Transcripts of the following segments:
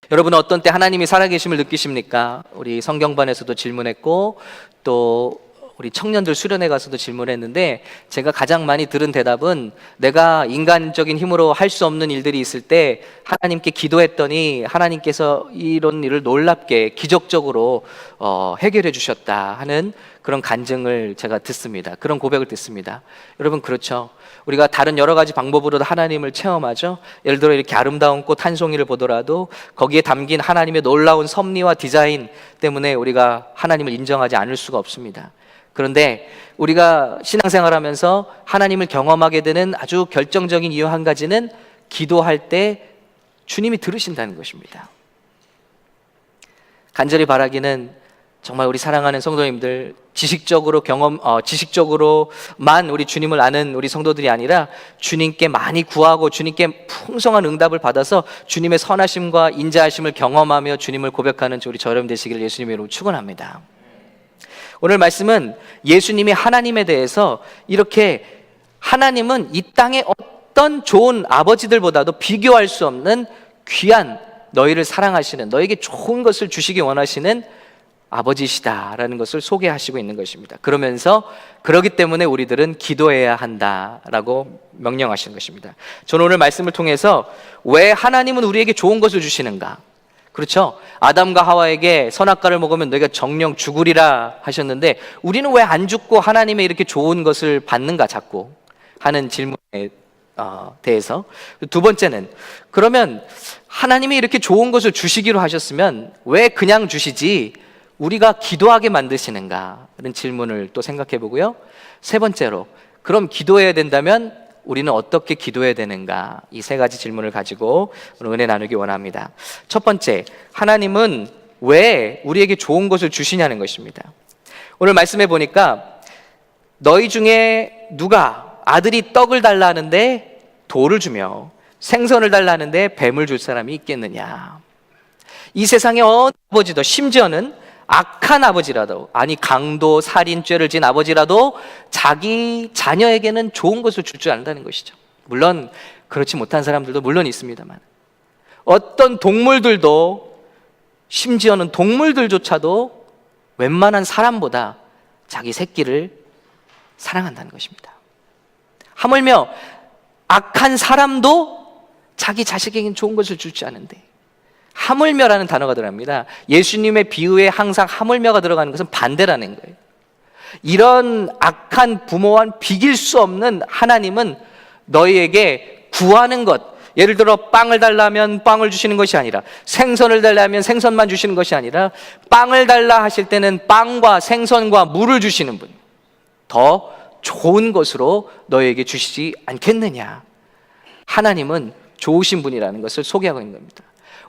여러분은 어떤 때 하나님이 살아계심을 느끼십니까? 우리 성경반에서도 질문했고 또 우리 청년들 수련회 가서도 질문했는데 제가 가장 많이 들은 대답은 내가 인간적인 힘으로 할 수 없는 일들이 있을 때 하나님께 기도했더니 하나님께서 이런 일을 놀랍게 기적적으로 해결해 주셨다 하는 그런 간증을 제가 듣습니다. 그런 고백을 듣습니다. 여러분 그렇죠. 우리가 다른 여러 가지 방법으로도 하나님을 체험하죠. 예를 들어 이렇게 아름다운 꽃 한 송이를 보더라도 거기에 담긴 하나님의 놀라운 섭리와 디자인 때문에 우리가 하나님을 인정하지 않을 수가 없습니다. 그런데 우리가 신앙생활하면서 하나님을 경험하게 되는 아주 결정적인 이유 한 가지는 기도할 때 주님이 들으신다는 것입니다. 간절히 바라기는 정말 우리 사랑하는 성도님들 지식적으로만 우리 주님을 아는 우리 성도들이 아니라 주님께 많이 구하고 주님께 풍성한 응답을 받아서 주님의 선하심과 인자하심을 경험하며 주님을 고백하는 우리 저렴 되시기를 예수님의 이름으로 축원합니다. 오늘 말씀은 예수님이 하나님에 대해서 이렇게 하나님은 이 땅의 어떤 좋은 아버지들보다도 비교할 수 없는 귀한 너희를 사랑하시는 너에게 좋은 것을 주시기 원하시는 아버지시다라는 것을 소개하시고 있는 것입니다. 그러면서 그렇기 때문에 우리들은 기도해야 한다라고 명령하시는 것입니다. 저는 오늘 말씀을 통해서 왜 하나님은 우리에게 좋은 것을 주시는가? 그렇죠. 아담과 하와에게 선악과를 먹으면 너희가 정령 죽으리라 하셨는데 우리는 왜 안 죽고 하나님의 이렇게 좋은 것을 받는가 자꾸 하는 질문에 대해서 두 번째는 그러면 하나님이 이렇게 좋은 것을 주시기로 하셨으면 왜 그냥 주시지 우리가 기도하게 만드시는가 하는 질문을 또 생각해 보고요. 세 번째로 그럼 기도해야 된다면 우리는 어떻게 기도해야 되는가? 이 세 가지 질문을 가지고 오늘 은혜 나누기 원합니다. 첫 번째, 하나님은 왜 우리에게 좋은 것을 주시냐는 것입니다. 오늘 말씀해 보니까 너희 중에 누가 아들이 떡을 달라 하는데 돌을 주며 생선을 달라 하는데 뱀을 줄 사람이 있겠느냐? 이 세상에 어느 아버지도 심지어는 악한 아버지라도 아니 강도, 살인죄를 지은 아버지라도 자기 자녀에게는 좋은 것을 줄 줄 안다는 것이죠. 물론 그렇지 못한 사람들도 물론 있습니다만 어떤 동물들도 심지어는 동물들조차도 웬만한 사람보다 자기 새끼를 사랑한다는 것입니다. 하물며 악한 사람도 자기 자식에게는 좋은 것을 주지 않은데 하물며라는 단어가 들어갑니다. 예수님의 비유에 항상 하물며가 들어가는 것은 반대라는 거예요. 이런 악한 부모와는 비길 수 없는 하나님은 너희에게 구하는 것, 예를 들어 빵을 달라면 빵을 주시는 것이 아니라 생선을 달라면 생선만 주시는 것이 아니라 빵을 달라 하실 때는 빵과 생선과 물을 주시는 분, 더 좋은 것으로 너희에게 주시지 않겠느냐. 하나님은 좋으신 분이라는 것을 소개하고 있는 겁니다.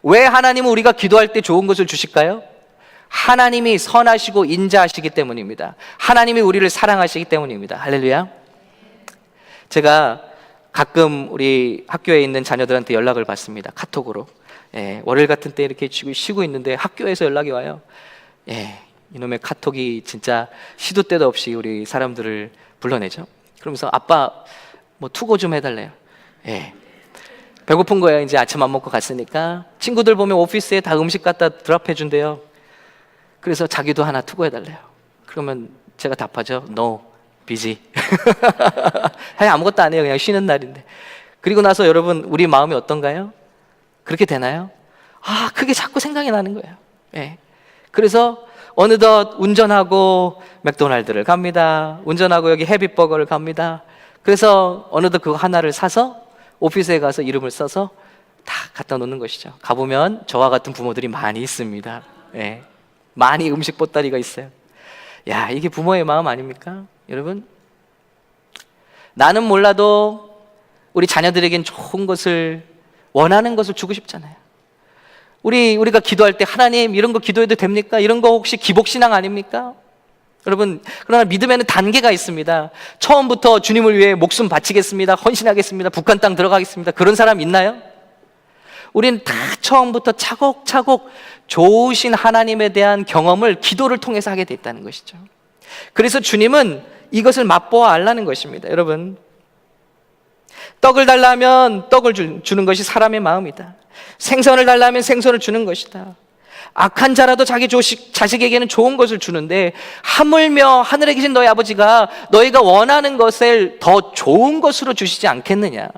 왜 하나님은 우리가 기도할 때 좋은 것을 주실까요? 하나님이 선하시고 인자하시기 때문입니다. 하나님이 우리를 사랑하시기 때문입니다. 할렐루야. 제가 가끔 우리 학교에 있는 자녀들한테 연락을 받습니다. 카톡으로. 월요일 같은 때 이렇게 쉬고 있는데 학교에서 연락이 와요. 이놈의 카톡이 진짜 시도 때도 없이 우리 사람들을 불러내죠. 그러면서 아빠 뭐 투고 좀 해달래요. 배고픈 거예요. 이제 아침 안 먹고 갔으니까 친구들 보면 오피스에 다 음식 갖다 드랍해 준대요. 그래서 자기도 하나 투고해달래요. 그러면 제가 답하죠. No, busy. 아니, 아무것도 안 해요. 그냥 쉬는 날인데. 그리고 나서 여러분 우리 마음이 어떤가요? 그렇게 되나요? 그게 자꾸 생각이 나는 거예요. 그래서 어느덧 운전하고 맥도날드를 갑니다. 운전하고 여기 헤비버거를 갑니다. 그래서 어느덧 그거 하나를 사서 오피스에 가서 이름을 써서 다 갖다 놓는 것이죠. 가보면 저와 같은 부모들이 많이 있습니다. 많이 음식 보따리가 있어요. 야, 이게 부모의 마음 아닙니까? 여러분, 나는 몰라도 우리 자녀들에겐 좋은 것을 원하는 것을 주고 싶잖아요. 우리가 기도할 때 하나님 이런 거 기도해도 됩니까? 이런 거 혹시 기복신앙 아닙니까? 여러분, 그러나 믿음에는 단계가 있습니다. 처음부터 주님을 위해 목숨 바치겠습니다. 헌신하겠습니다. 북한 땅 들어가겠습니다. 그런 사람 있나요? 우리는 다 처음부터 차곡차곡 좋으신 하나님에 대한 경험을 기도를 통해서 하게 됐다는 것이죠. 그래서 주님은 이것을 맛보아 알라는 것입니다. 여러분, 떡을 달라면 떡을 주는 것이 사람의 마음이다. 생선을 달라면 생선을 주는 것이다. 악한 자라도 자기 자식에게는 좋은 것을 주는데 하물며 하늘에 계신 너희 아버지가 너희가 원하는 것을 더 좋은 것으로 주시지 않겠느냐.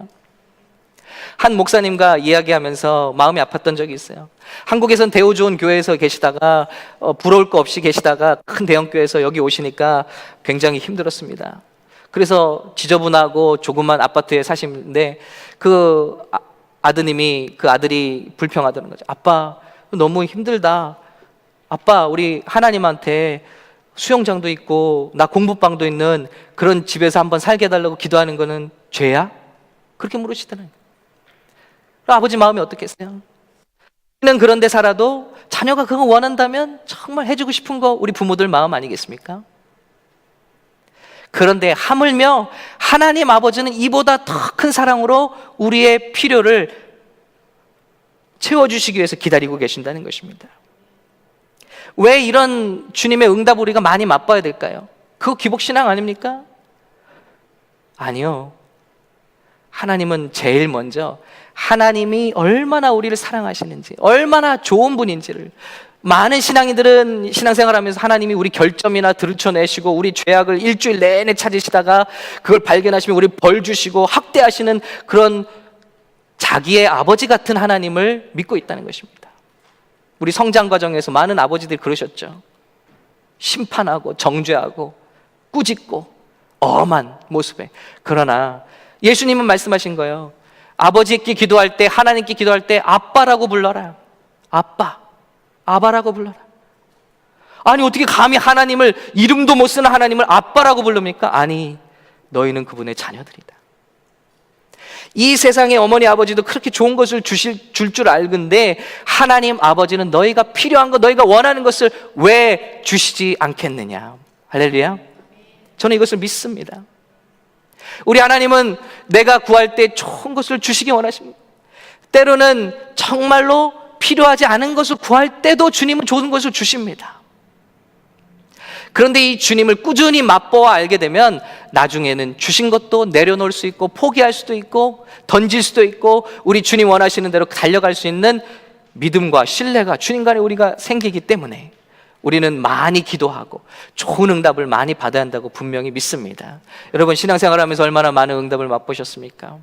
한 목사님과 이야기하면서 마음이 아팠던 적이 있어요. 한국에선 대우 좋은 교회에서 계시다가 부러울 거 없이 계시다가 큰 대형교회에서 여기 오시니까 굉장히 힘들었습니다. 그래서 지저분하고 조그만 아파트에 사시는데 그 아드님이, 그 아들이 불평하더는 거죠. 아빠 너무 힘들다. 아빠 우리 하나님한테 수영장도 있고 나 공부방도 있는 그런 집에서 한번 살게 해달라고 기도하는 거는 죄야? 그렇게 물으시더라고요. 아버지 마음이 어떻겠어요? 우리는 그런 데 살아도 자녀가 그거 원한다면 정말 해주고 싶은 거 우리 부모들 마음 아니겠습니까? 그런데 하물며 하나님 아버지는 이보다 더 큰 사랑으로 우리의 필요를 채워주시기 위해서 기다리고 계신다는 것입니다. 왜 이런 주님의 응답 우리가 많이 맛봐야 될까요? 그거 기복신앙 아닙니까? 아니요. 하나님은 제일 먼저 하나님이 얼마나 우리를 사랑하시는지, 얼마나 좋은 분인지를, 많은 신앙인들은 신앙생활하면서 하나님이 우리 결점이나 들춰내시고 우리 죄악을 일주일 내내 찾으시다가 그걸 발견하시면 우리 벌 주시고 학대하시는 그런 자기의 아버지 같은 하나님을 믿고 있다는 것입니다. 우리 성장 과정에서 많은 아버지들이 그러셨죠. 심판하고 정죄하고 꾸짖고 엄한 모습에. 그러나 예수님은 말씀하신 거예요. 아버지께 기도할 때, 하나님께 기도할 때 아빠라고 불러라. 아빠, 아바라고 불러라. 아니 어떻게 감히 하나님을, 이름도 못 쓰는 하나님을 아빠라고 부릅니까? 아니, 너희는 그분의 자녀들이다. 이 세상의 어머니 아버지도 그렇게 좋은 것을 줄 줄 알건데 하나님 아버지는 너희가 필요한 것, 너희가 원하는 것을 왜 주시지 않겠느냐. 할렐루야. 저는 이것을 믿습니다. 우리 하나님은 내가 구할 때 좋은 것을 주시기 원하십니다. 때로는 정말로 필요하지 않은 것을 구할 때도 주님은 좋은 것을 주십니다. 그런데 이 주님을 꾸준히 맛보아 알게 되면 나중에는 주신 것도 내려놓을 수 있고 포기할 수도 있고 던질 수도 있고 우리 주님 원하시는 대로 달려갈 수 있는 믿음과 신뢰가 주님 간에 우리가 생기기 때문에 우리는 많이 기도하고 좋은 응답을 많이 받아야 한다고 분명히 믿습니다. 여러분 신앙생활하면서 얼마나 많은 응답을 맛보셨습니까?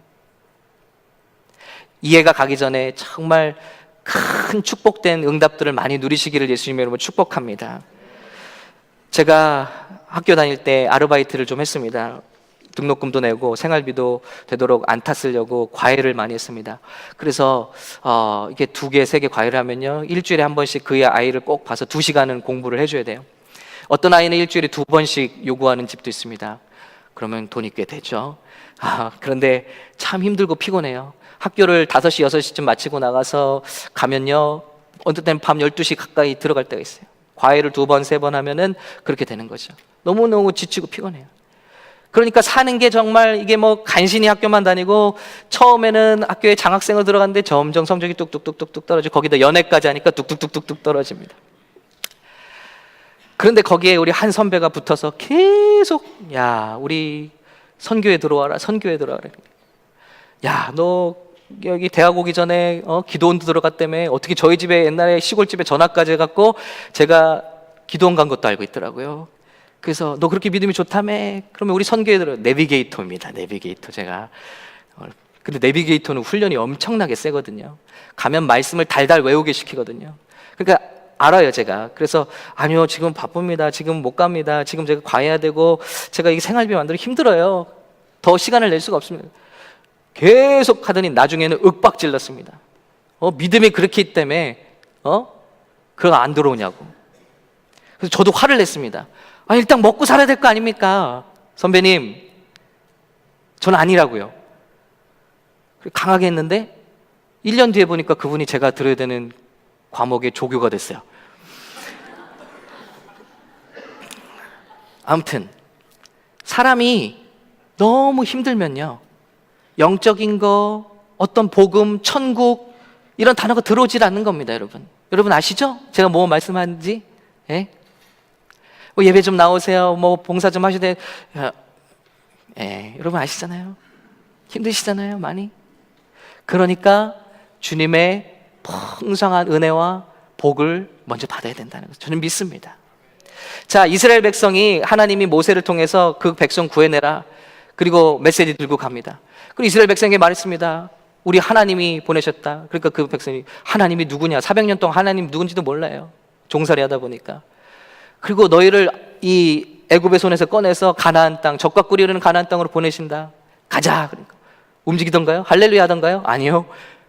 이해가 가기 전에 정말 큰 축복된 응답들을 많이 누리시기를 예수님의 이름으로 축복합니다. 제가 학교 다닐 때 아르바이트를 좀 했습니다. 등록금도 내고 생활비도 되도록 안 탔으려고 과외를 많이 했습니다. 그래서 이게 2개, 3개 과외를 하면요 일주일에 한 번씩 그 아이를 꼭 봐서 2시간은 공부를 해줘야 돼요. 어떤 아이는 일주일에 2번씩 요구하는 집도 있습니다. 그러면 돈이 꽤 되죠. 그런데 참 힘들고 피곤해요. 학교를 5시, 6시쯤 마치고 나가서 가면요 어떤 때는 밤 12시 가까이 들어갈 때가 있어요. 과외를 2번, 3번 하면은 그렇게 되는 거죠. 너무너무 지치고 피곤해요. 그러니까 사는 게 정말 이게 뭐 간신히 학교만 다니고 처음에는 학교에 장학생으로 들어갔는데 점점 성적이 뚝뚝뚝뚝 떨어지고 거기다 연애까지 하니까 뚝뚝뚝뚝 떨어집니다. 그런데 거기에 우리 한 선배가 붙어서 계속 야 우리 선교에 들어와라, 선교에 들어와라. 야 너 여기 대학 오기 전에 기도원도 들어갔다며. 어떻게 저희 집에 옛날에 시골집에 전화까지 해갖고 제가 기도원 간 것도 알고 있더라고요. 그래서 너 그렇게 믿음이 좋다며. 그러면 우리 선교에 들어. 내비게이터입니다. 내비게이터. 제가 근데 내비게이터는 훈련이 엄청나게 세거든요. 가면 말씀을 달달 외우게 시키거든요. 그러니까 알아요 제가. 그래서 아니요 지금 바쁩니다. 지금 못 갑니다. 지금 제가 과외해야 되고 제가 이 생활비 만들기 힘들어요. 더 시간을 낼 수가 없습니다. 계속 하더니 나중에는 윽박질렀습니다. 믿음이 그렇게 있기 때문에 그거 안 들어오냐고. 그래서 저도 화를 냈습니다. 일단 먹고 살아야 될 거 아닙니까? 선배님 저는 아니라고요. 강하게 했는데 1년 뒤에 보니까 그분이 제가 들어야 되는 과목의 조교가 됐어요. 아무튼 사람이 너무 힘들면요 영적인 거, 어떤 복음, 천국 이런 단어가 들어오질 않는 겁니다. 여러분 아시죠? 제가 뭐 말씀하는지? 예? 뭐 예배 좀 나오세요. 뭐 봉사 좀 하셔야 돼. 예, 여러분 아시잖아요. 힘드시잖아요, 많이. 그러니까 주님의 풍성한 은혜와 복을 먼저 받아야 된다는 것을 저는 믿습니다. 자, 이스라엘 백성이 하나님이 모세를 통해서 그 백성 구해내라, 그리고 메시지 들고 갑니다. 그리고 이스라엘 백성에게 말했습니다. 우리 하나님이 보내셨다. 그러니까 그 백성이 하나님이 누구냐, 400년 동안 하나님 누군지도 몰라요, 종살이 하다 보니까. 그리고 너희를 이 애굽의 손에서 꺼내서 가나안 땅, 젖과 꿀이 흐르는 가나안 땅으로 보내신다. 가자. 그러니까 움직이던가요? 할렐루야 하던가요? 아니요,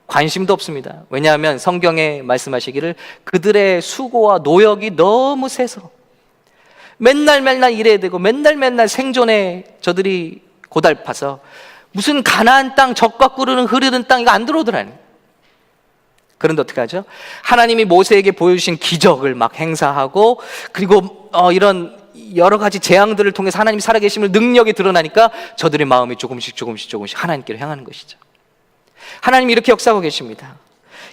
관심도 없습니다. 왜냐하면 성경에 말씀하시기를 그들의 수고와 노역이 너무 세서 맨날 일해야 되고 맨날 생존에 저들이 고달파서 무슨 가나안 땅, 젖과 꿀은 흐르는 땅 이거 안 들어오더라니. 그런데 어떻게 하죠? 하나님이 모세에게 보여주신 기적을 막 행사하고, 그리고 이런 여러 가지 재앙들을 통해서 하나님이 살아계심을 능력이 드러나니까 저들의 마음이 조금씩 하나님께로 향하는 것이죠. 하나님이 이렇게 역사하고 계십니다.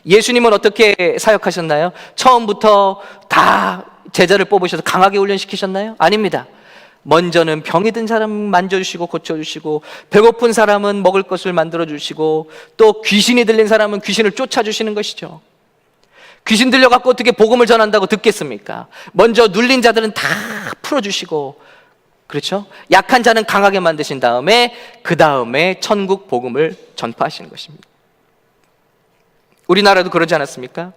예수님은 어떻게 사역하셨나요? 처음부터 다 제자를 뽑으셔서 강하게 훈련시키셨나요? 아닙니다. 먼저는 병이 든 사람 만져주시고 고쳐주시고, 배고픈 사람은 먹을 것을 만들어주시고, 또 귀신이 들린 사람은 귀신을 쫓아주시는 것이죠. 귀신 들려갖고 어떻게 복음을 전한다고 듣겠습니까? 먼저 눌린 자들은 다 풀어주시고, 그렇죠? 약한 자는 강하게 만드신 다음에 그 다음에 천국 복음을 전파하시는 것입니다. 우리나라도 그러지 않았습니까?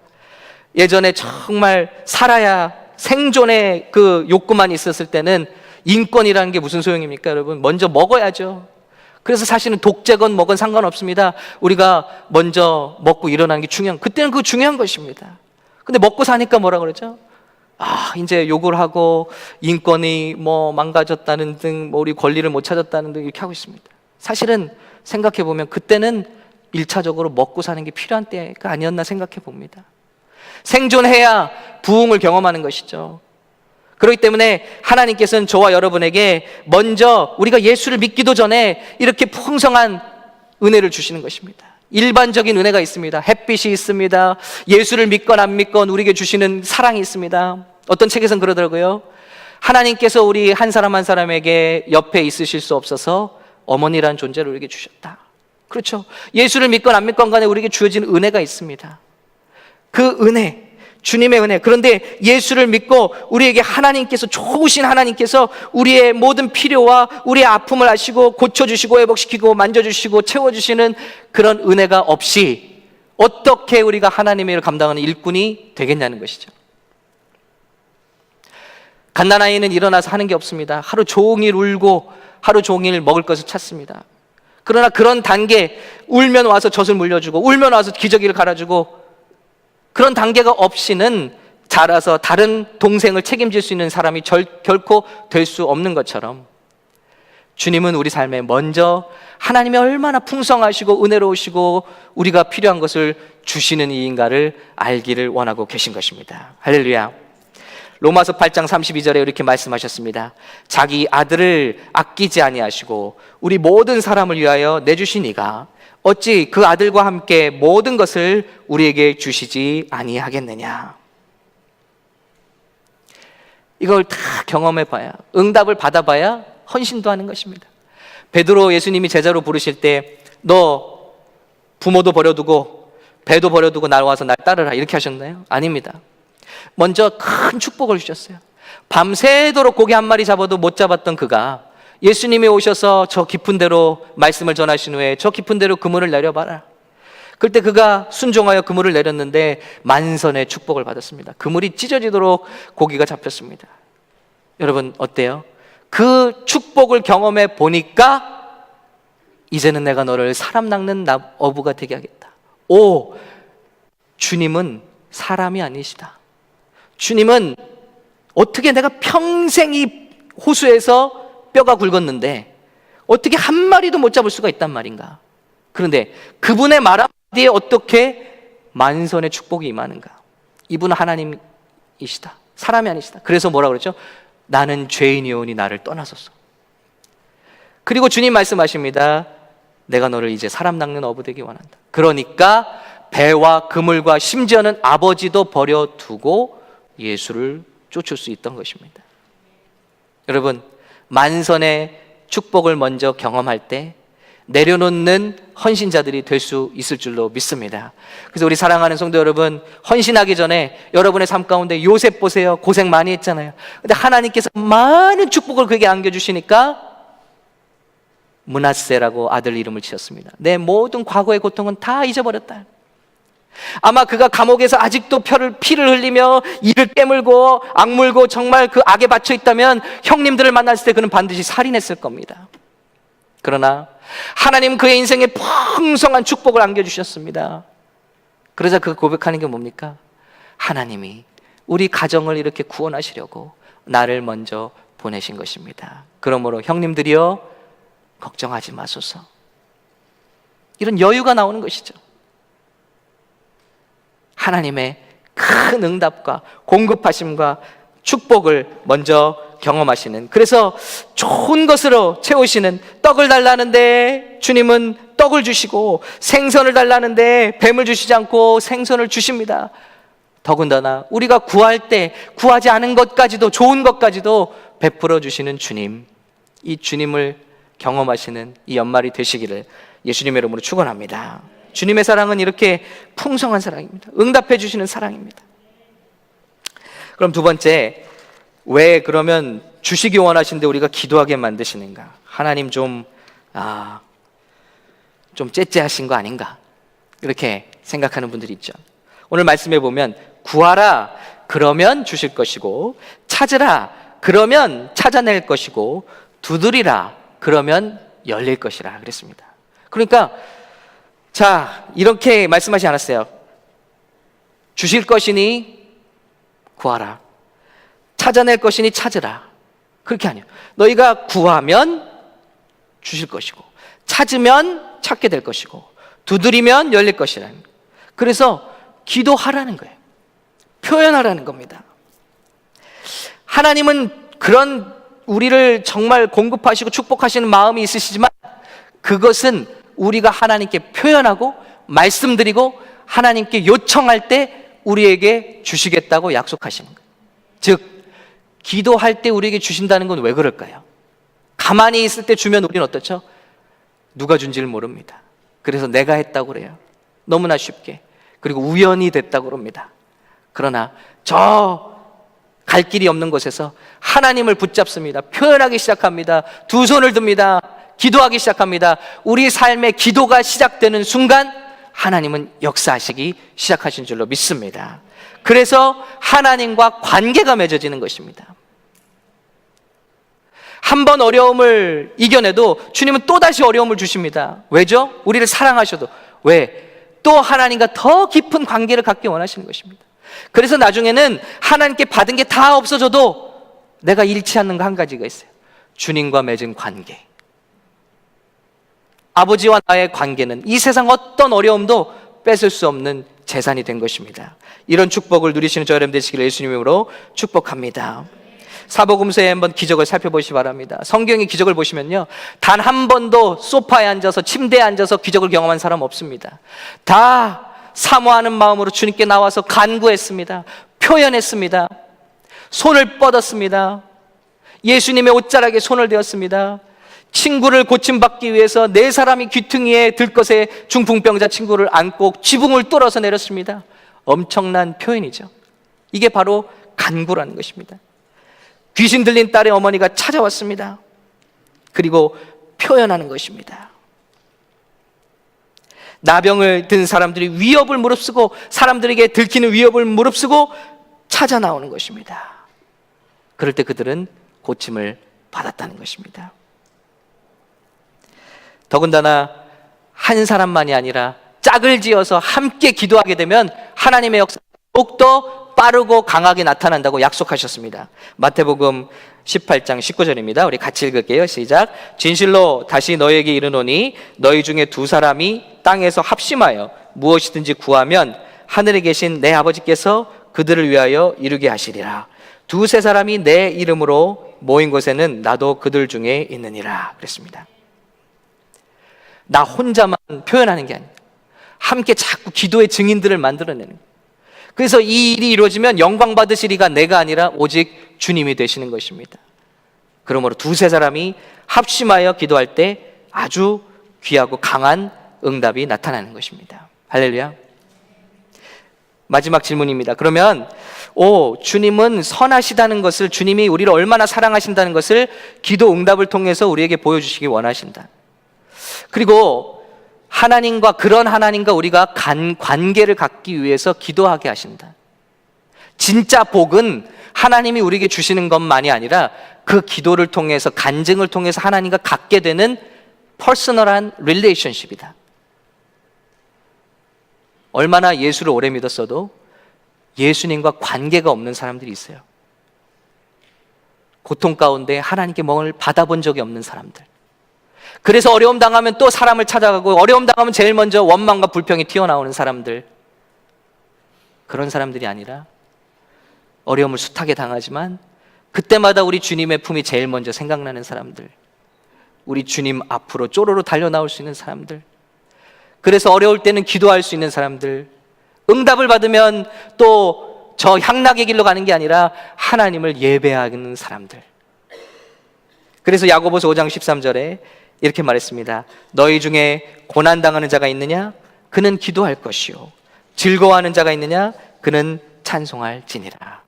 예전에 정말 살아야 생존의 그 욕구만 있었을 때는 인권이라는 게 무슨 소용입니까, 여러분? 먼저 먹어야죠. 그래서 사실은 독재건 뭐건 상관없습니다. 우리가 먼저 먹고 일어나는 게 그때는 그거 중요한 것입니다. 근데 먹고 사니까 뭐라 그러죠? 이제 욕을 하고 인권이 뭐 망가졌다는 등, 뭐 우리 권리를 못 찾았다는 등 이렇게 하고 있습니다. 사실은 생각해 보면 그때는 1차적으로 먹고 사는 게 필요한 때가 아니었나 생각해 봅니다. 생존해야 부흥을 경험하는 것이죠. 그렇기 때문에 하나님께서는 저와 여러분에게 먼저 우리가 예수를 믿기도 전에 이렇게 풍성한 은혜를 주시는 것입니다. 일반적인 은혜가 있습니다. 햇빛이 있습니다. 예수를 믿건 안 믿건 우리에게 주시는 사랑이 있습니다. 어떤 책에서는 그러더라고요. 하나님께서 우리 한 사람 한 사람에게 옆에 있으실 수 없어서 어머니라는 존재를 우리에게 주셨다. 그렇죠. 예수를 믿건 안 믿건 간에 우리에게 주어진 은혜가 있습니다. 그 은혜, 주님의 은혜. 그런데 예수를 믿고 우리에게 하나님께서, 좋으신 하나님께서 우리의 모든 필요와 우리의 아픔을 아시고 고쳐주시고 회복시키고 만져주시고 채워주시는 그런 은혜가 없이 어떻게 우리가 하나님의 일을 감당하는 일꾼이 되겠냐는 것이죠. 갓난아이는 일어나서 하는 게 없습니다. 하루 종일 울고 하루 종일 먹을 것을 찾습니다. 그러나 그런 단계, 울면 와서 젖을 물려주고 울면 와서 기저귀를 갈아주고, 그런 단계가 없이는 자라서 다른 동생을 책임질 수 있는 사람이 결코 될 수 없는 것처럼, 주님은 우리 삶에 먼저 하나님이 얼마나 풍성하시고 은혜로우시고 우리가 필요한 것을 주시는 이인가를 알기를 원하고 계신 것입니다. 할렐루야. 로마서 8장 32절에 이렇게 말씀하셨습니다. 자기 아들을 아끼지 아니하시고 우리 모든 사람을 위하여 내주신 이가 어찌 그 아들과 함께 모든 것을 우리에게 주시지 아니하겠느냐. 이걸 다 경험해봐야, 응답을 받아봐야 헌신도 하는 것입니다. 베드로 예수님이 제자로 부르실 때 너 부모도 버려두고 배도 버려두고 날 와서 날 따르라 이렇게 하셨나요? 아닙니다. 먼저 큰 축복을 주셨어요. 밤새도록 고기 한 마리 잡아도 못 잡았던 그가 예수님이 오셔서 저 깊은 데로 말씀을 전하신 후에 저 깊은 데로 그물을 내려봐라. 그때 그가 순종하여 그물을 내렸는데 만선의 축복을 받았습니다. 그물이 찢어지도록 고기가 잡혔습니다. 여러분 어때요? 그 축복을 경험해 보니까 이제는 내가 너를 사람 낚는 어부가 되게 하겠다. 오, 주님은 사람이 아니시다. 주님은 어떻게 내가 평생 이 호수에서 뼈가 굵었는데 어떻게 한 마리도 못 잡을 수가 있단 말인가. 그런데 그분의 말 한마디에 어떻게 만선의 축복이 임하는가. 이분은 하나님이시다. 사람이 아니시다. 그래서 뭐라 그랬죠? 나는 죄인이오니 나를 떠나소서. 그리고 주님 말씀하십니다. 내가 너를 이제 사람 낚는 어부 되기 원한다. 그러니까 배와 그물과 심지어는 아버지도 버려두고 예수를 쫓을 수 있던 것입니다. 여러분, 만선의 축복을 먼저 경험할 때 내려놓는 헌신자들이 될 수 있을 줄로 믿습니다. 그래서 우리 사랑하는 성도 여러분, 헌신하기 전에 여러분의 삶 가운데 요셉 보세요. 고생 많이 했잖아요. 근데 하나님께서 많은 축복을 그에게 안겨주시니까 므낫세라고 아들 이름을 지었습니다. 내 모든 과거의 고통은 다 잊어버렸다. 아마 그가 감옥에서 아직도 피를 흘리며 이를 깨물고 악물고 정말 그 악에 받쳐 있다면 형님들을 만났을 때 그는 반드시 살인했을 겁니다. 그러나 하나님 그의 인생에 풍성한 축복을 안겨주셨습니다. 그러자 그 고백하는 게 뭡니까? 하나님이 우리 가정을 이렇게 구원하시려고 나를 먼저 보내신 것입니다. 그러므로 형님들이여 걱정하지 마소서. 이런 여유가 나오는 것이죠. 하나님의 큰 응답과 공급하심과 축복을 먼저 경험하시는, 그래서 좋은 것으로 채우시는, 떡을 달라는데 주님은 떡을 주시고 생선을 달라는데 뱀을 주시지 않고 생선을 주십니다. 더군다나 우리가 구할 때 구하지 않은 것까지도, 좋은 것까지도 베풀어 주시는 주님, 이 주님을 경험하시는 이 연말이 되시기를 예수님의 이름으로 축원합니다. 주님의 사랑은 이렇게 풍성한 사랑입니다. 응답해 주시는 사랑입니다. 그럼 두 번째, 왜 그러면 주시기 원하시는데 우리가 기도하게 만드시는가? 하나님 좀 째째하신 거 아닌가? 이렇게 생각하는 분들이 있죠. 오늘 말씀해 보면 구하라 그러면 주실 것이고, 찾으라 그러면 찾아낼 것이고, 두드리라 그러면 열릴 것이라 그랬습니다. 그러니까 자, 이렇게 말씀하지 않았어요. 주실 것이니 구하라, 찾아낼 것이니 찾으라. 그렇게 아니에요. 너희가 구하면 주실 것이고, 찾으면 찾게 될 것이고, 두드리면 열릴 것이라는 거예요. 그래서 기도하라는 거예요. 표현하라는 겁니다. 하나님은 그런 우리를 정말 공급하시고 축복하시는 마음이 있으시지만, 그것은 우리가 하나님께 표현하고 말씀드리고 하나님께 요청할 때 우리에게 주시겠다고 약속하시는 거예요. 즉, 기도할 때 우리에게 주신다는 건 왜 그럴까요? 가만히 있을 때 주면 우리는 어떻죠? 누가 준지를 모릅니다. 그래서 내가 했다고 그래요. 너무나 쉽게. 그리고 우연히 됐다고 그럽니다. 그러나 저 갈 길이 없는 곳에서 하나님을 붙잡습니다. 표현하기 시작합니다. 두 손을 듭니다. 기도하기 시작합니다. 우리 삶의 기도가 시작되는 순간 하나님은 역사하시기 시작하신 줄로 믿습니다. 그래서 하나님과 관계가 맺어지는 것입니다. 한 번 어려움을 이겨내도 주님은 또다시 어려움을 주십니다. 왜죠? 우리를 사랑하셔도. 왜? 또 하나님과 더 깊은 관계를 갖기 원하시는 것입니다. 그래서 나중에는 하나님께 받은 게 다 없어져도 내가 잃지 않는 거 한 가지가 있어요. 주님과 맺은 관계. 아버지와 나의 관계는 이 세상 어떤 어려움도 뺏을 수 없는 재산이 된 것입니다. 이런 축복을 누리시는 저 여러분 되시기를 예수님의 이름으로 축복합니다. 사복음서에 한번 기적을 살펴보시기 바랍니다. 성경의 기적을 보시면요, 단 한 번도 소파에 앉아서 침대에 앉아서 기적을 경험한 사람 없습니다. 다 사모하는 마음으로 주님께 나와서 간구했습니다. 표현했습니다. 손을 뻗었습니다. 예수님의 옷자락에 손을 대었습니다. 친구를 고침받기 위해서 네 사람이 귀퉁이에 들것에 중풍병자 친구를 안고 지붕을 뚫어서 내렸습니다. 엄청난 표현이죠. 이게 바로 간구라는 것입니다. 귀신 들린 딸의 어머니가 찾아왔습니다. 그리고 표현하는 것입니다. 나병을 든 사람들이 위협을 무릅쓰고, 사람들에게 들키는 위협을 무릅쓰고 찾아 나오는 것입니다. 그럴 때 그들은 고침을 받았다는 것입니다. 더군다나 한 사람만이 아니라 짝을 지어서 함께 기도하게 되면 하나님의 역사가 더욱더 빠르고 강하게 나타난다고 약속하셨습니다. 마태복음 18장 19절입니다. 우리 같이 읽을게요. 시작. 진실로 다시 너에게 이르노니 너희 중에 두 사람이 땅에서 합심하여 무엇이든지 구하면 하늘에 계신 내 아버지께서 그들을 위하여 이루게 하시리라. 두세 사람이 내 이름으로 모인 곳에는 나도 그들 중에 있느니라 그랬습니다. 나 혼자만 표현하는 게 아니에요. 함께 자꾸 기도의 증인들을 만들어내는 거예요. 그래서 이 일이 이루어지면 영광 받으시리가 내가 아니라 오직 주님이 되시는 것입니다. 그러므로 두세 사람이 합심하여 기도할 때 아주 귀하고 강한 응답이 나타나는 것입니다. 할렐루야. 마지막 질문입니다. 그러면 주님은 선하시다는 것을, 주님이 우리를 얼마나 사랑하신다는 것을 기도 응답을 통해서 우리에게 보여주시기 원하신다. 그리고 그런 하나님과 우리가 관계를 갖기 위해서 기도하게 하신다. 진짜 복은 하나님이 우리에게 주시는 것만이 아니라 그 기도를 통해서, 간증을 통해서 하나님과 갖게 되는 퍼스널한 릴레이션십이다. 얼마나 예수를 오래 믿었어도 예수님과 관계가 없는 사람들이 있어요. 고통 가운데 하나님께 뭘 받아본 적이 없는 사람들. 그래서 어려움 당하면 또 사람을 찾아가고, 어려움 당하면 제일 먼저 원망과 불평이 튀어나오는 사람들. 그런 사람들이 아니라 어려움을 숱하게 당하지만 그때마다 우리 주님의 품이 제일 먼저 생각나는 사람들, 우리 주님 앞으로 쪼로로 달려나올 수 있는 사람들, 그래서 어려울 때는 기도할 수 있는 사람들, 응답을 받으면 또 저 향락의 길로 가는 게 아니라 하나님을 예배하는 사람들. 그래서 야고보서 5장 13절에 이렇게 말했습니다. 너희 중에 고난당하는 자가 있느냐? 그는 기도할 것이요, 즐거워하는 자가 있느냐? 그는 찬송할지니라.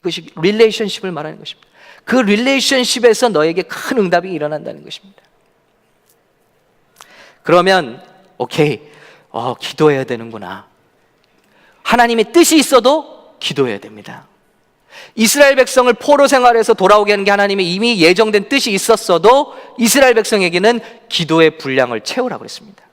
그것이 릴레이션십을 말하는 것입니다. 그 릴레이션십에서 너에게 큰 응답이 일어난다는 것입니다. 그러면 오케이, 기도해야 되는구나. 하나님의 뜻이 있어도 기도해야 됩니다. 이스라엘 백성을 포로 생활에서 돌아오게 하는 게 하나님의 이미 예정된 뜻이 있었어도 이스라엘 백성에게는 기도의 분량을 채우라고 그랬습니다.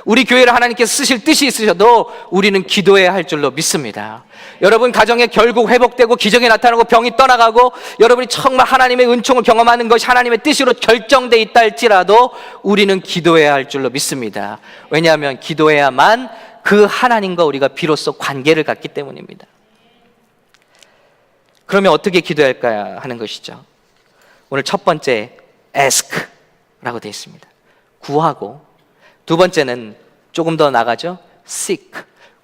우리 교회를 하나님께서 쓰실 뜻이 있으셔도 우리는 기도해야 할 줄로 믿습니다. 여러분 가정에 결국 회복되고 기적이 나타나고 병이 떠나가고 여러분이 정말 하나님의 은총을 경험하는 것이 하나님의 뜻으로 결정돼 있다 할지라도 우리는 기도해야 할 줄로 믿습니다. 왜냐하면 기도해야만 그 하나님과 우리가 비로소 관계를 갖기 때문입니다. 그러면 어떻게 기도할까 하는 것이죠. 오늘 첫 번째 ask라고 되어 있습니다. 구하고, 두 번째는 조금 더 나가죠. seek.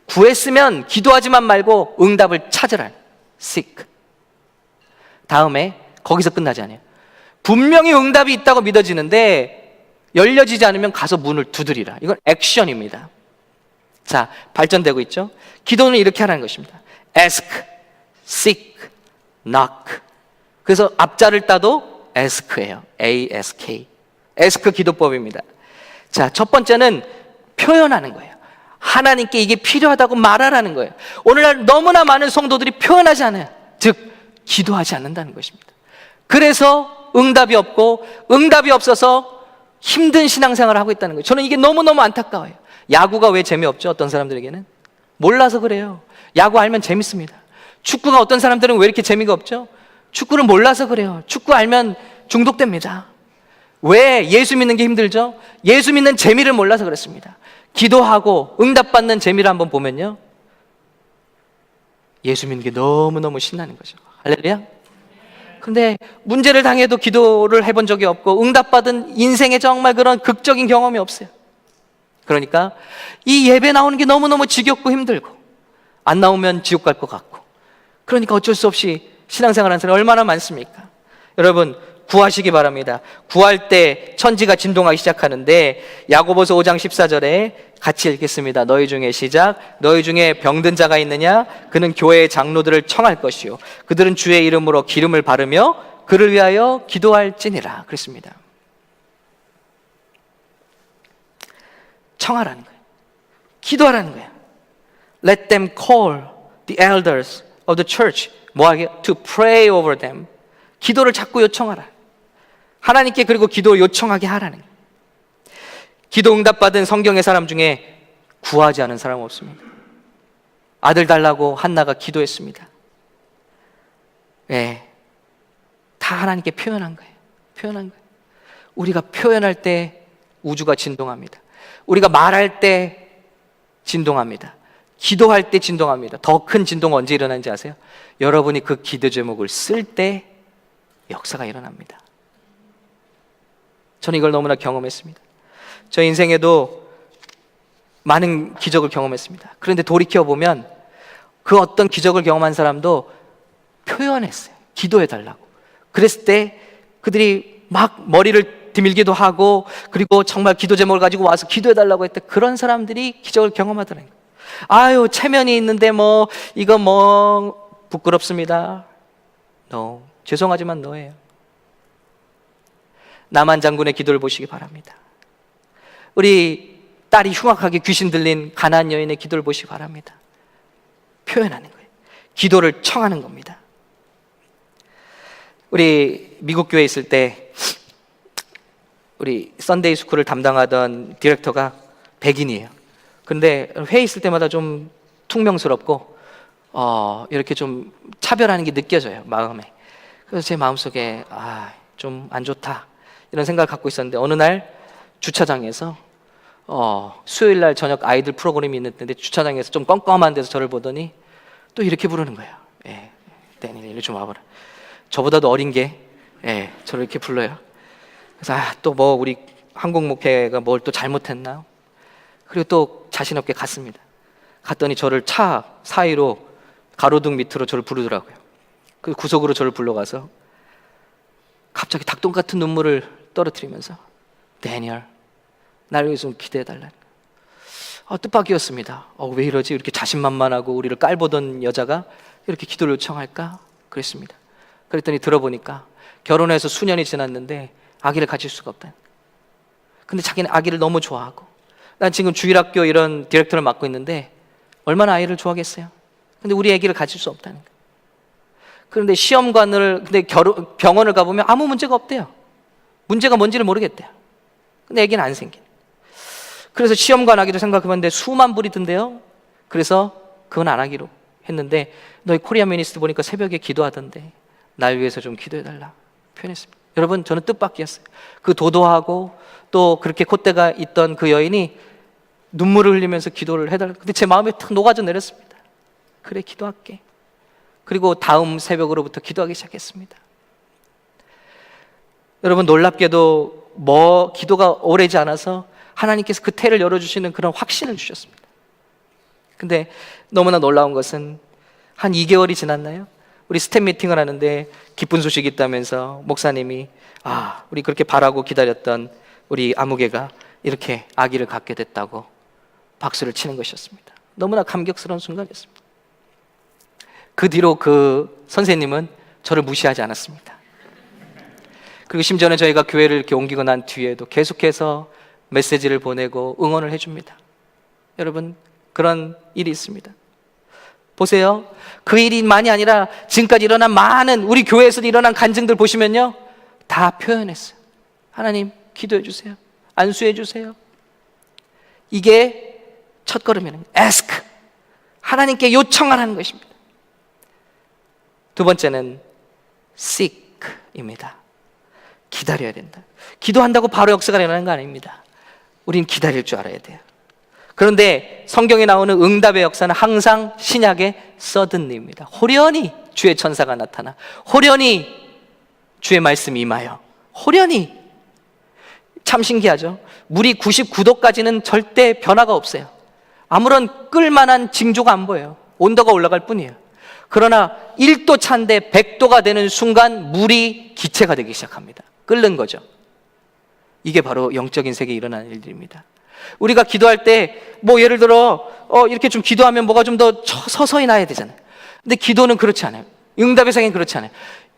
구했으면 기도하지만 말고 응답을 찾으라. seek. 다음에 거기서 끝나지 않아요. 분명히 응답이 있다고 믿어지는데 열려지지 않으면 가서 문을 두드리라. 이건 액션입니다. 자, 발전되고 있죠. 기도는 이렇게 하라는 것입니다. ask, seek, knock. 그래서 앞자를 따도 ask예요. ask. ask 기도법입니다. 자, 첫 번째는 표현하는 거예요. 하나님께 이게 필요하다고 말하라는 거예요. 오늘날 너무나 많은 성도들이 표현하지 않아요. 즉, 기도하지 않는다는 것입니다. 그래서 응답이 없고, 응답이 없어서 힘든 신앙생활을 하고 있다는 거예요. 저는 이게 너무너무 안타까워요. 야구가 왜 재미없죠? 어떤 사람들에게는 몰라서 그래요. 야구 알면 재밌습니다. 축구가 어떤 사람들은 왜 이렇게 재미가 없죠? 축구를 몰라서 그래요. 축구 알면 중독됩니다. 왜 예수 믿는 게 힘들죠? 예수 믿는 재미를 몰라서 그렇습니다. 기도하고 응답받는 재미를 한번 보면요, 예수 믿는 게 너무너무 신나는 거죠. 할렐루야. 근데 문제를 당해도 기도를 해본 적이 없고 응답받은 인생에 정말 그런 극적인 경험이 없어요. 그러니까 이 예배 나오는 게 너무너무 지겹고 힘들고, 안 나오면 지옥 갈 것 같고, 그러니까 어쩔 수 없이 신앙생활하는 사람이 얼마나 많습니까? 여러분, 구하시기 바랍니다. 구할 때 천지가 진동하기 시작하는데 야고보서 5장 14절에 같이 읽겠습니다. 너희 중에 시작. 너희 중에 병든 자가 있느냐? 그는 교회의 장로들을 청할 것이요, 그들은 주의 이름으로 기름을 바르며 그를 위하여 기도할지니라. 그랬습니다. 청하라는 거예요. 기도하라는 거예요. Let them call the elders of the church. 뭐하게? To pray over them. 기도를 자꾸 요청하라. 하나님께 그리고 기도 요청하게 하라는 거예요. 기도 응답받은 성경의 사람 중에 구하지 않은 사람은 없습니다. 아들 달라고 한나가 기도했습니다. 네, 다 하나님께 표현한 거예요. 표현한 거예요. 우리가 표현할 때 우주가 진동합니다. 우리가 말할 때 진동합니다. 기도할 때 진동합니다. 더 큰 진동은 언제 일어나는지 아세요? 여러분이 그 기도 제목을 쓸 때 역사가 일어납니다. 저는 이걸 너무나 경험했습니다. 저 인생에도 많은 기적을 경험했습니다. 그런데 돌이켜보면 그 어떤 기적을 경험한 사람도 표현했어요. 기도해달라고. 그랬을 때 그들이 막 머리를 디밀기도 하고, 그리고 정말 기도 제목을 가지고 와서 기도해달라고 했대. 그런 사람들이 기적을 경험하더라는 거예요. 아유, 체면이 있는데 이거 부끄럽습니다. No. 죄송하지만 너예요. 나만 장군의 기도를 보시기 바랍니다. 우리 딸이 흉악하게 귀신 들린 가나안 여인의 기도를 보시기 바랍니다. 표현하는 거예요. 기도를 청하는 겁니다. 우리 미국 교회에 있을 때 우리 썬데이 스쿨을 담당하던 디렉터가 백인이에요. 그런데 회의 있을 때마다 좀 퉁명스럽고 이렇게 좀 차별하는 게 느껴져요, 마음에. 그래서 제 마음속에 좀 안 좋다 이런 생각을 갖고 있었는데, 어느 날 주차장에서 수요일 날 저녁 아이들 프로그램이 있는데 주차장에서 좀 껌껌한 데서 저를 보더니 또 이렇게 부르는 거예요. 데니 이리 좀 와봐라. 저보다도 어린 게 저를 이렇게 불러요. 그래서 또 우리 한국 목회가 뭘 또 잘못했나? 그리고 또 자신 없게 갔습니다. 갔더니 저를 차 사이로 가로등 밑으로 저를 부르더라고요. 그 구석으로 저를 불러가서 갑자기 닭똥 같은 눈물을 떨어뜨리면서 데니얼, 날 위해서 좀 기대해달라는 거예요. 뜻밖이었습니다. 왜 이러지? 이렇게 자신만만하고 우리를 깔보던 여자가 이렇게 기도를 요청할까? 그랬습니다. 그랬더니 들어보니까 결혼해서 수년이 지났는데 아기를 가질 수가 없다. 근데 자기는 아기를 너무 좋아하고, 난 지금 주일학교 이런 디렉터를 맡고 있는데 얼마나 아이를 좋아하겠어요? 근데 우리 아기를 가질 수 없다는 거예요. 그런데 근데 병원을 가보면 아무 문제가 없대요. 문제가 뭔지를 모르겠대요. 근데 아기는 안 생기네. 그래서 시험관 하기도 생각해봤는데 수만 불이 든대요. 그래서 그건 안 하기로 했는데, 너희 코리아 미니스트 보니까 새벽에 기도하던데 날 위해서 좀 기도해달라 표현했습니다. 여러분, 저는 뜻밖이었어요. 그 도도하고 또 그렇게 콧대가 있던 그 여인이 눈물을 흘리면서 기도를 해달라. 근데 제 마음에 탁 녹아져 내렸습니다. 그래, 기도할게. 그리고 다음 새벽으로부터 기도하기 시작했습니다. 여러분, 놀랍게도 기도가 오래지 않아서 하나님께서 그 태를 열어주시는 그런 확신을 주셨습니다. 근데 너무나 놀라운 것은 한 2개월이 지났나요? 우리 스텝 미팅을 하는데 기쁜 소식이 있다면서 목사님이 우리 그렇게 바라고 기다렸던 우리 아무개가 이렇게 아기를 갖게 됐다고 박수를 치는 것이었습니다. 너무나 감격스러운 순간이었습니다. 그 뒤로 그 선생님은 저를 무시하지 않았습니다. 그리고 심지어는 저희가 교회를 이렇게 옮기고 난 뒤에도 계속해서 메시지를 보내고 응원을 해줍니다. 여러분, 그런 일이 있습니다. 보세요. 그 일이만이 아니라 지금까지 일어난 많은 우리 교회에서 일어난 간증들 보시면요, 다 표현했어요. 하나님, 기도해 주세요. 안수해 주세요. 이게 첫 걸음이에요. ask. 하나님께 요청하라는 것입니다. 두 번째는 seek입니다. 기다려야 된다. 기도한다고 바로 역사가 일어나는 거 아닙니다. 우린 기다릴 줄 알아야 돼요. 그런데 성경에 나오는 응답의 역사는 항상 신약의 suddenly입니다. 호련히 주의 천사가 나타나, 호련히 주의 말씀이 임하여, 호련히. 참 신기하죠? 물이 99도까지는 절대 변화가 없어요. 아무런 끌만한 징조가 안 보여요. 온도가 올라갈 뿐이에요. 그러나 1도 차인데 100도가 되는 순간 물이 기체가 되기 시작합니다. 끓는 거죠. 이게 바로 영적인 세계에 일어나는 일들입니다. 우리가 기도할 때 예를 들어 이렇게 좀 기도하면 뭐가 좀 더 서서히 나야 되잖아요. 근데 기도는 그렇지 않아요. 응답의 세계는 그렇지 않아요.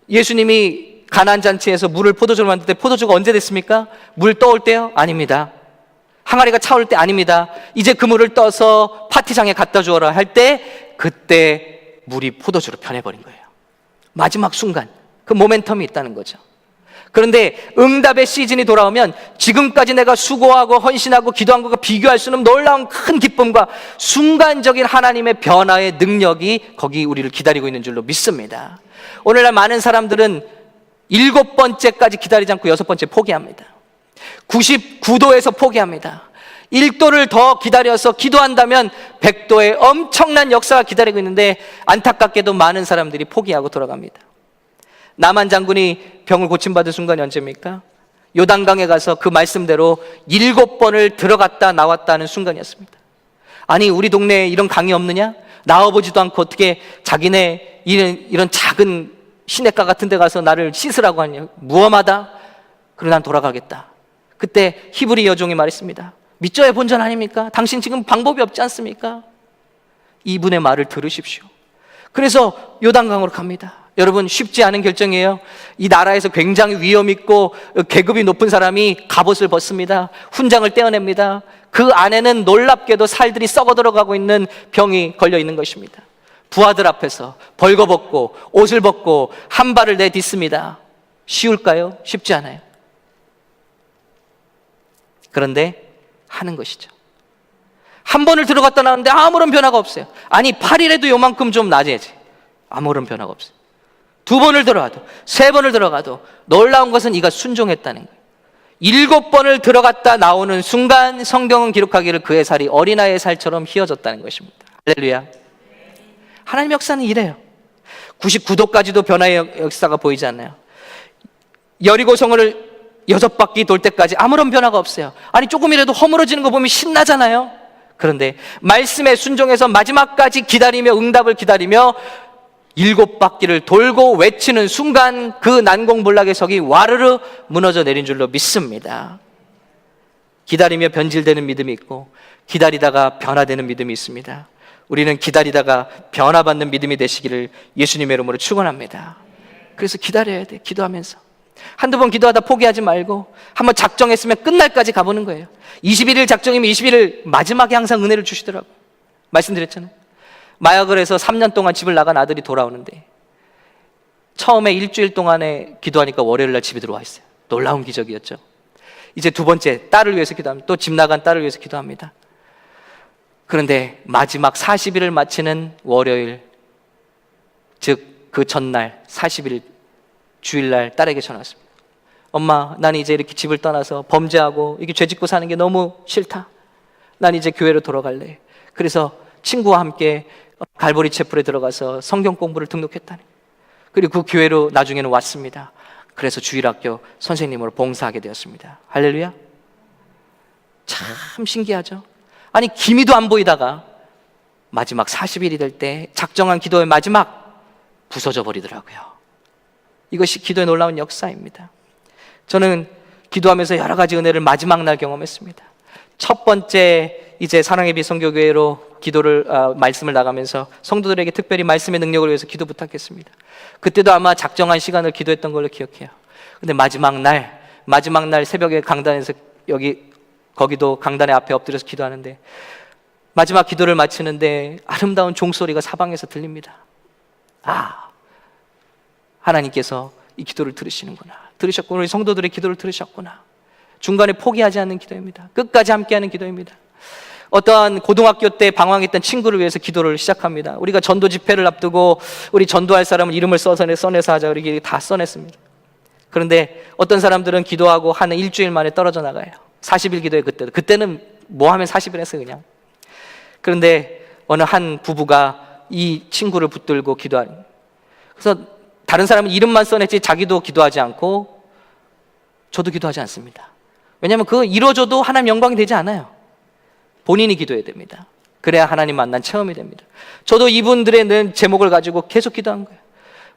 예수님이 가나안 잔치에서 물을 포도주로 만들 때 포도주가 언제 됐습니까? 물 떠올 때요? 아닙니다. 항아리가 차올 때? 아닙니다. 이제 그 물을 떠서 파티장에 갖다 주어라 할 때, 그때 물이 포도주로 변해버린 거예요. 마지막 순간 그 모멘텀이 있다는 거죠. 그런데 응답의 시즌이 돌아오면 지금까지 내가 수고하고 헌신하고 기도한 것과 비교할 수는 없는 놀라운 큰 기쁨과 순간적인 하나님의 변화의 능력이 거기 우리를 기다리고 있는 줄로 믿습니다. 오늘날 많은 사람들은 7번째까지 기다리지 않고 6번째 포기합니다. 99도에서 포기합니다. 1도를 더 기다려서 기도한다면 100도의 엄청난 역사가 기다리고 있는데, 안타깝게도 많은 사람들이 포기하고 돌아갑니다. 나만 장군이 병을 고침받은 순간이 언제입니까? 요단강에 가서 그 말씀대로 7번을 들어갔다 나왔다는 순간이었습니다. 아니, 우리 동네에 이런 강이 없느냐? 나와보지도 않고 어떻게 자기네 이런 작은 시냇가 같은 데 가서 나를 씻으라고 하냐? 무엄하다. 그리고 난 돌아가겠다. 그때 히브리 여종이 말했습니다. 믿져야 본전 아닙니까? 당신 지금 방법이 없지 않습니까? 이분의 말을 들으십시오. 그래서 요단강으로 갑니다. 여러분, 쉽지 않은 결정이에요. 이 나라에서 굉장히 위험 있고 계급이 높은 사람이 갑옷을 벗습니다. 훈장을 떼어냅니다. 그 안에는 놀랍게도 살들이 썩어 들어가고 있는 병이 걸려 있는 것입니다. 부하들 앞에서 벌거벗고 옷을 벗고 한 발을 내딛습니다. 쉬울까요? 쉽지 않아요. 그런데 하는 것이죠. 한 번을 들어갔다 나왔는데 아무런 변화가 없어요. 아니 8일에도 요만큼 좀 낮아야지. 아무런 변화가 없어요. 2번을 들어가도 3번을 들어가도 놀라운 것은 이가 순종했다는 거예요. 7번을 들어갔다 나오는 순간 성경은 기록하기를 그의 살이 어린아이의 살처럼 휘어졌다는 것입니다. 할렐루야. 하나님 역사는 이래요. 99도까지도 변화의 역사가 보이지 않나요? 여리고성을 6바퀴 돌 때까지 아무런 변화가 없어요. 아니 조금이라도 허물어지는 거 보면 신나잖아요. 그런데 말씀에 순종해서 마지막까지 기다리며 응답을 기다리며 7바퀴를 돌고 외치는 순간 그 난공불락의 석이 와르르 무너져 내린 줄로 믿습니다. 기다리며 변질되는 믿음이 있고 기다리다가 변화되는 믿음이 있습니다. 우리는 기다리다가 변화받는 믿음이 되시기를 예수님의 이름으로 축원합니다. 그래서 기다려야 돼. 기도하면서 한두 번 기도하다 포기하지 말고 한번 작정했으면 끝날까지 가보는 거예요. 21일 작정이면 21일 마지막에 항상 은혜를 주시더라고요. 말씀드렸잖아요. 마약을 해서 3년 동안 집을 나간 아들이 돌아오는데 처음에 일주일 동안에 기도하니까 월요일날 집에 들어와 있어요. 놀라운 기적이었죠. 이제 2번째 딸을 위해서 기도합니다. 또 집 나간 딸을 위해서 기도합니다. 그런데 마지막 40일을 마치는 월요일, 즉 그 전날 40일 주일날 딸에게 전화 왔습니다. 엄마, 난 이제 이렇게 집을 떠나서 범죄하고 이렇게 죄 짓고 사는 게 너무 싫다. 난 이제 교회로 돌아갈래. 그래서 친구와 함께 갈보리 채플에 들어가서 성경 공부를 등록했다니. 그리고 그 교회로 나중에는 왔습니다. 그래서 주일학교 선생님으로 봉사하게 되었습니다. 할렐루야. 참 신기하죠. 아니 기미도 안 보이다가 마지막 40일이 될 때 작정한 기도의 마지막 부서져 버리더라고요. 이것이 기도의 놀라운 역사입니다. 저는 기도하면서 여러 가지 은혜를 마지막 날 경험했습니다. 첫 번째 이제 사랑의 빛 선교교회로 기도를 말씀을 나가면서 성도들에게 특별히 말씀의 능력을 위해서 기도 부탁했습니다. 그때도 아마 작정한 시간을 기도했던 걸로 기억해요. 근데 마지막 날 새벽에 강단에서 거기도 강단의 앞에 엎드려서 기도하는데 마지막 기도를 마치는데 아름다운 종소리가 사방에서 들립니다. 하나님께서 이 기도를 들으시는구나. 들으셨구나. 우리 성도들의 기도를 들으셨구나. 중간에 포기하지 않는 기도입니다. 끝까지 함께하는 기도입니다. 어떠한 고등학교 때 방황했던 친구를 위해서 기도를 시작합니다. 우리가 전도 집회를 앞두고 우리 전도할 사람을 이름을 써내서 하자. 우리 다 써냈습니다. 그런데 어떤 사람들은 기도하고 한 일주일 만에 떨어져 나가요. 40일 기도에 그때는 뭐 하면 40일 했어요 그냥. 그런데 어느 한 부부가 이 친구를 붙들고 기도하는. 그래서 다른 사람은 이름만 써냈지 자기도 기도하지 않고 저도 기도하지 않습니다. 왜냐하면 그거 이루어져도 하나님 영광이 되지 않아요. 본인이 기도해야 됩니다. 그래야 하나님 만난 체험이 됩니다. 저도 이분들의 제목을 가지고 계속 기도한 거예요.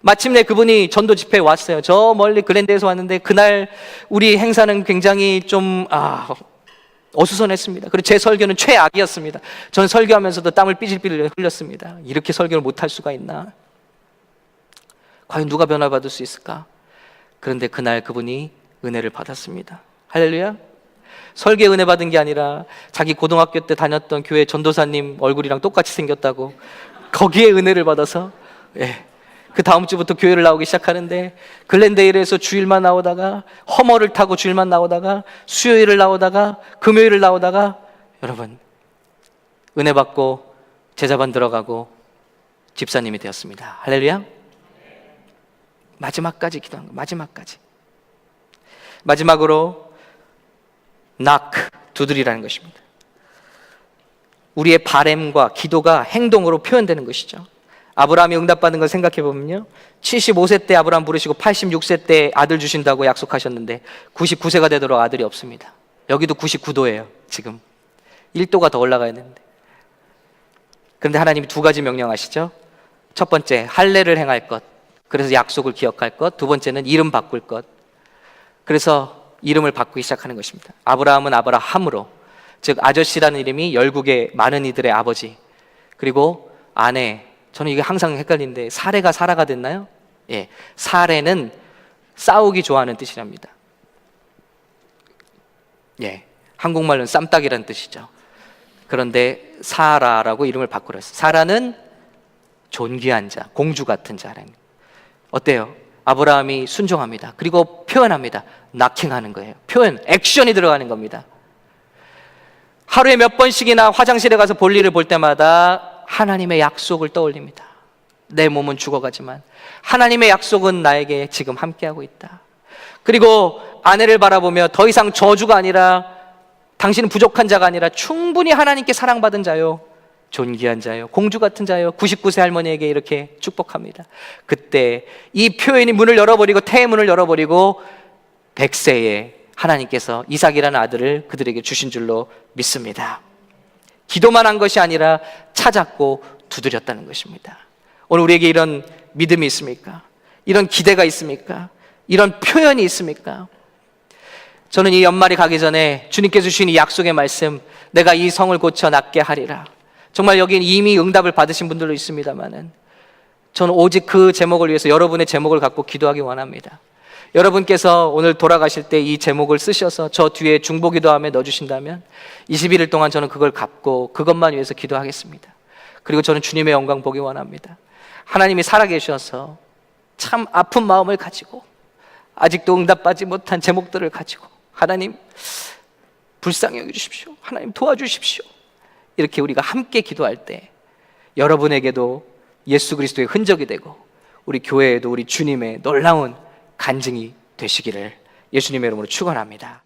마침내 그분이 전도 집회에 왔어요. 저 멀리 글랜드에서 왔는데 그날 우리 행사는 굉장히 좀 어수선했습니다. 그리고 제 설교는 최악이었습니다. 저는 설교하면서도 땀을 삐질삐질 흘렸습니다. 이렇게 설교를 못할 수가 있나? 과연 누가 변화받을 수 있을까? 그런데 그날 그분이 은혜를 받았습니다. 할렐루야. 설교에 은혜 받은 게 아니라 자기 고등학교 때 다녔던 교회 전도사님 얼굴이랑 똑같이 생겼다고 거기에 은혜를 받아서 그 다음 주부터 교회를 나오기 시작하는데 글랜데일에서 주일만 나오다가 허머를 타고 주일만 나오다가 수요일을 나오다가 금요일을 나오다가 여러분 은혜 받고 제자반 들어가고 집사님이 되었습니다. 할렐루야. 마지막까지 기도한 거예요. 마지막으로 두드리라는 것입니다. 우리의 바램과 기도가 행동으로 표현되는 것이죠. 아브라함이 응답받은 걸 생각해 보면요, 75세 때 아브라함 부르시고 86세 때 아들 주신다고 약속하셨는데 99세가 되도록 아들이 없습니다. 여기도 99도예요. 지금 1도가 더 올라가야 되는데. 그런데 하나님이 2가지 명령하시죠. 첫 번째, 할례를 행할 것, 그래서 약속을 기억할 것. 두 번째는 이름 바꿀 것. 그래서 이름을 바꾸기 시작하는 것입니다. 아브라함은 아브라함으로, 즉 아저씨라는 이름이 열국의 많은 이들의 아버지, 그리고 아내, 저는 이게 항상 헷갈리는데 사레가 사라가 됐나요? 예, 사레는 싸우기 좋아하는 뜻이랍니다. 예, 한국말로는 쌈딱이라는 뜻이죠. 그런데 사라라고 이름을 바꾸라 했어요. 사라는 존귀한 자, 공주 같은 자라는. 어때요? 아브라함이 순종합니다. 그리고 표현합니다. 낙킹하는 거예요. 표현, 액션이 들어가는 겁니다. 하루에 몇 번씩이나 화장실에 가서 볼일을 볼 때마다 하나님의 약속을 떠올립니다. 내 몸은 죽어가지만 하나님의 약속은 나에게 지금 함께하고 있다. 그리고 아내를 바라보며 더 이상 저주가 아니라, 당신은 부족한 자가 아니라 충분히 하나님께 사랑받은 자요, 존귀한 자요, 공주 같은 자요, 99세 할머니에게 이렇게 축복합니다. 그때 이 표현이 문을 열어버리고, 태의 문을 열어버리고 100세에 하나님께서 이삭이라는 아들을 그들에게 주신 줄로 믿습니다. 기도만 한 것이 아니라 찾았고 두드렸다는 것입니다. 오늘 우리에게 이런 믿음이 있습니까? 이런 기대가 있습니까? 이런 표현이 있습니까? 저는 이 연말이 가기 전에 주님께서 주신 이 약속의 말씀, 내가 이 성을 고쳐 낫게 하리라. 정말 여기 이미 응답을 받으신 분들도 있습니다만은, 저는 오직 그 제목을 위해서 여러분의 제목을 갖고 기도하기 원합니다. 여러분께서 오늘 돌아가실 때 이 제목을 쓰셔서 저 뒤에 중보기도함에 넣어주신다면 21일 동안 저는 그걸 갖고 그것만 위해서 기도하겠습니다. 그리고 저는 주님의 영광 보기 원합니다. 하나님이 살아계셔서 참 아픈 마음을 가지고 아직도 응답받지 못한 제목들을 가지고, 하나님 불쌍히 여겨주십시오, 하나님 도와주십시오, 이렇게 우리가 함께 기도할 때 여러분에게도 예수 그리스도의 흔적이 되고 우리 교회에도 우리 주님의 놀라운 간증이 되시기를 예수님의 이름으로 축원합니다.